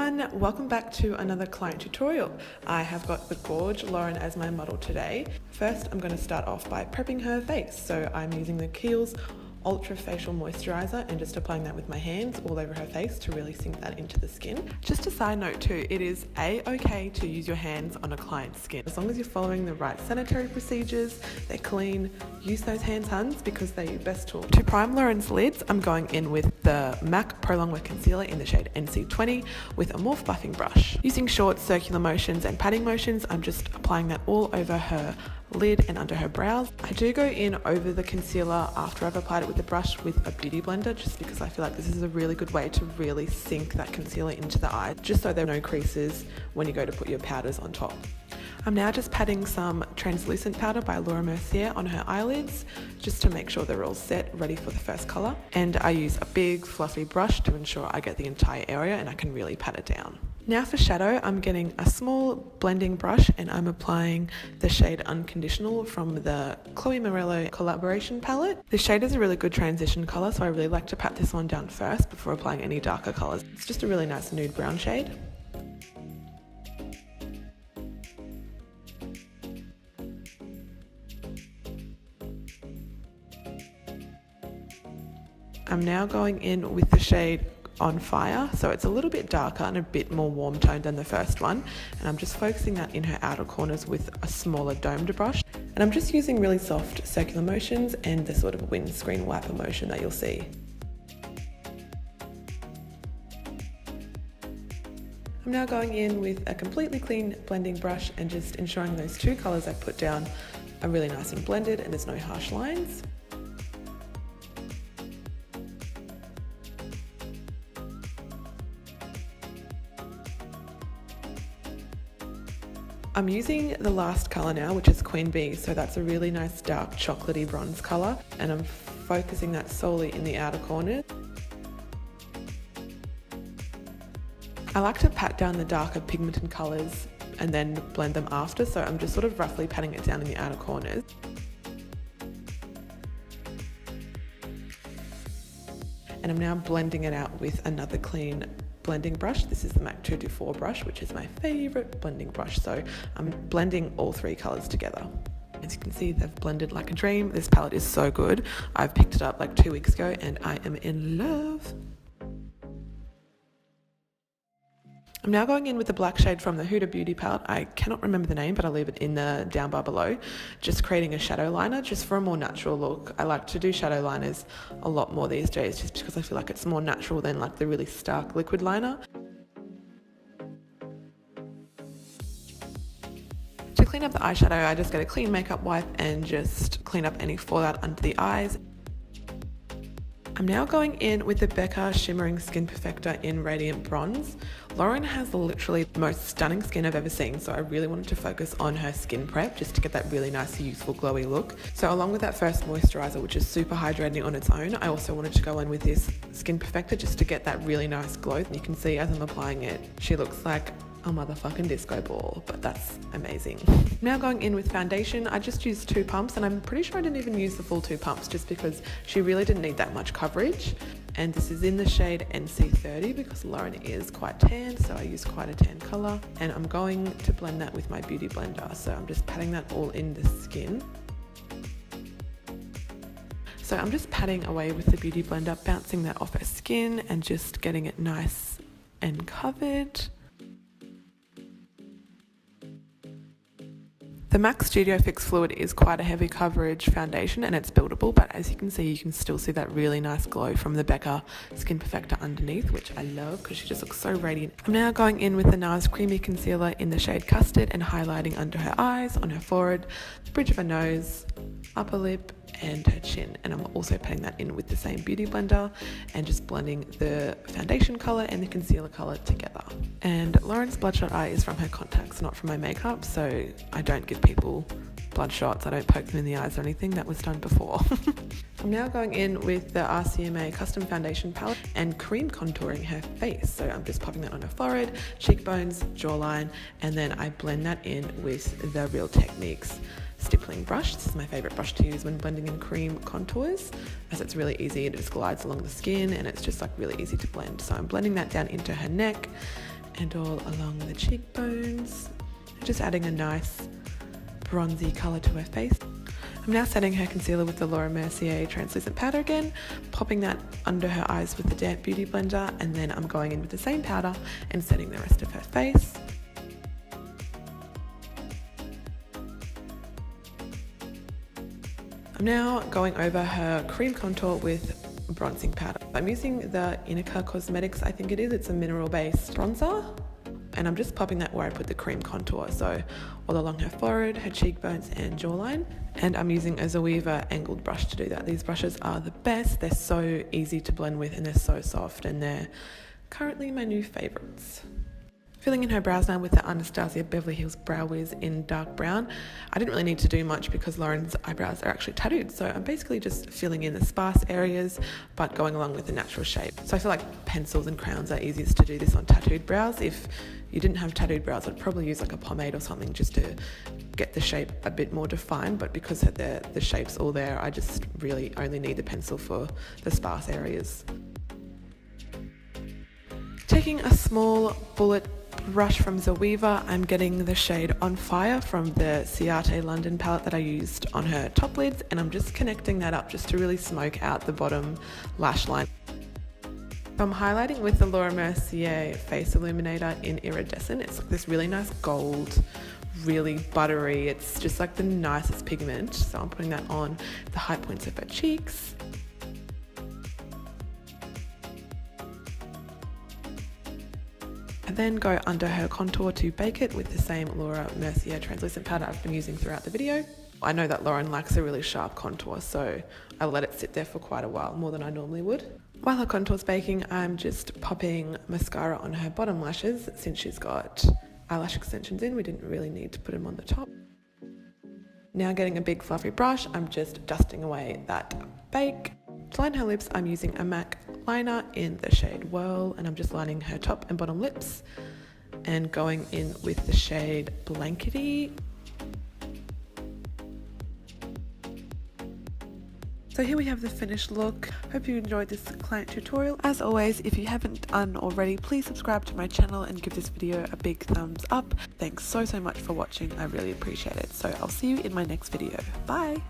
everyone, welcome back to another client tutorial. I have got the gorge Lauren as my model today. First, I'm going to start off by prepping her face. So I'm using the Kiehls Ultra Facial Moisturiser and just applying that with my hands all over her face to really sink that into the skin. Just a side note too, it is okay to use your hands on a client's skin. As long as you're following the right sanitary procedures, they're clean, use those hands, huns, because they're your best tool. To prime Lauren's lids, I'm going in with the MAC Pro Longwear Concealer in the shade NC20 with a Morph buffing brush. Using short circular motions and patting motions, I'm just applying that all over her lid and under her brows. I do go in over the concealer after I've applied it with the brush with a beauty blender, just because I feel like this is a really good way to really sink that concealer into the eye, just so there are no creases when you go to put your powders on top. I'm now just patting some translucent powder by Mercier on her eyelids, just to make sure they're all set, ready for the first colour. And I use a big fluffy brush to ensure I get the entire area and I can really pat it down. Now for shadow, I'm getting a small blending brush and I'm applying the shade Unconditional from the Chloe Morello collaboration palette. This shade is a really good transition colour, so I really like to pat this one down first before applying any darker colours. It's just a really nice nude brown shade. I'm now going in with the shade On Fire, so it's a little bit darker and a bit more warm toned than the first one, and I'm just focusing that in her outer corners with a smaller domed brush, and I'm just using really soft circular motions and the sort of windscreen wiper motion that you'll see. I'm now going in with a completely clean blending brush and just ensuring those two colours I put down are really nice and blended and there's no harsh lines. I'm using the last colour now, which is Queen Bee, so that's a really nice dark chocolatey bronze colour, and I'm focusing that solely in the outer corners. I like to pat down the darker pigmented colours and then blend them after, so I'm just sort of roughly patting it down in the outer corners. And I'm now blending it out with another clean blending brush. This is the MAC 224 brush, which is my favourite blending brush, so I'm blending all three colours together. As you can see, they've blended like a dream. This palette is so good. I've picked it up like 2 weeks ago and I am in love. I'm now going in with the black shade from the Huda Beauty palette. I cannot remember the name, but I'll leave it in the down bar below. Just creating a shadow liner, just for a more natural look. I like to do shadow liners a lot more these days, just because I feel like it's more natural than like the really stark liquid liner. To clean up the eyeshadow, I just get a clean makeup wipe and just clean up any fallout under the eyes. I'm now going in with the Becca Shimmering Skin Perfector in Radiant Bronze. Lauren has literally the most stunning skin I've ever seen, so I really wanted to focus on her skin prep just to get that really nice, youthful, glowy look. So along with that first moisturiser, which is super hydrating on its own, I also wanted to go in with this Skin Perfector just to get that really nice glow. You can see as I'm applying it, she looks like a motherfucking disco ball, but that's amazing. Now going in with foundation, I just used 2 pumps, and I'm pretty sure I didn't even use the full 2 pumps just because she really didn't need that much coverage. And this is in the shade NC30 because Lauren is quite tan, so I use quite a tan colour, and I'm going to blend that with my beauty blender, so I'm just patting that all in the skin. So I'm just patting away with the beauty blender, bouncing that off her skin and just getting it nice and covered. The MAC Studio Fix Fluid is quite a heavy coverage foundation and it's buildable, but as you can see, you can still see that really nice glow from the Becca Skin Perfector underneath, which I love because she just looks so radiant. I'm now going in with the Nars Creamy Concealer in the shade Custard and highlighting under her eyes, on her forehead, the bridge of her nose, upper lip, and her chin. And I'm also patting that in with the same beauty blender and just blending the foundation colour and the concealer colour together. And Lauren's bloodshot eye is from her contacts, not from my makeup, so I don't give people blood shots. I don't poke them in the eyes or anything. That was done before. I'm now going in with the RCMA Custom Foundation palette and cream contouring her face. So I'm just popping that on her forehead, cheekbones, jawline, and then I blend that in with the Real Techniques stippling brush. This is my favorite brush to use when blending in cream contours, as it's really easy. It just glides along the skin and it's just like really easy to blend. So I'm blending that down into her neck and all along the cheekbones. Just adding a nice bronzy colour to her face. I'm now setting her concealer with the Mercier Translucent Powder again, popping that under her eyes with the damp beauty blender, and then I'm going in with the same powder and setting the rest of her face. I'm now going over her cream contour with bronzing powder. I'm using the Inika Cosmetics, I think it is. It's a mineral-based bronzer. And I'm just popping that where I put the cream contour, so all along her forehead, her cheekbones and jawline. And I'm using a Zoeva angled brush to do that. These brushes are the best. They're so easy to blend with and they're so soft, and they're currently my new favourites. Filling in her brows now with the Anastasia Beverly Hills Brow Wiz in dark brown. I didn't really need to do much because Lauren's eyebrows are actually tattooed, so I'm basically just filling in the sparse areas but going along with the natural shape. So I feel like pencils and crowns are easiest to do this on tattooed brows. If you didn't have tattooed brows, I'd probably use like a pomade or something just to get the shape a bit more defined, but because the shape's all there, I just really only need the pencil for the sparse areas. Taking a small bullet brush from Zoeva, I'm getting the shade On Fire from the Ciate London palette that I used on her top lids, and I'm just connecting that up just to really smoke out the bottom lash line. I'm highlighting with the Mercier Face Illuminator in Iridescent. It's like this really nice gold, really buttery, it's just like the nicest pigment. So I'm putting that on the high points of her cheeks. And then go under her contour to bake it with the same Mercier Translucent Powder I've been using throughout the video. I know that Lauren likes a really sharp contour, so I let it sit there for quite a while, more than I normally would. While her contour's baking, I'm just popping mascara on her bottom lashes. Since she's got eyelash extensions in, we didn't really need to put them on the top. Now getting a big fluffy brush, I'm just dusting away that bake. To line her lips, I'm using a MAC liner in the shade Whirl, and I'm just lining her top and bottom lips and going in with the shade Blankety. So here we have the finished look. Hope you enjoyed this client tutorial. As always, if you haven't done already, please subscribe to my channel and give this video a big thumbs up. Thanks so much for watching. I really appreciate it. So I'll see you in my next video. Bye!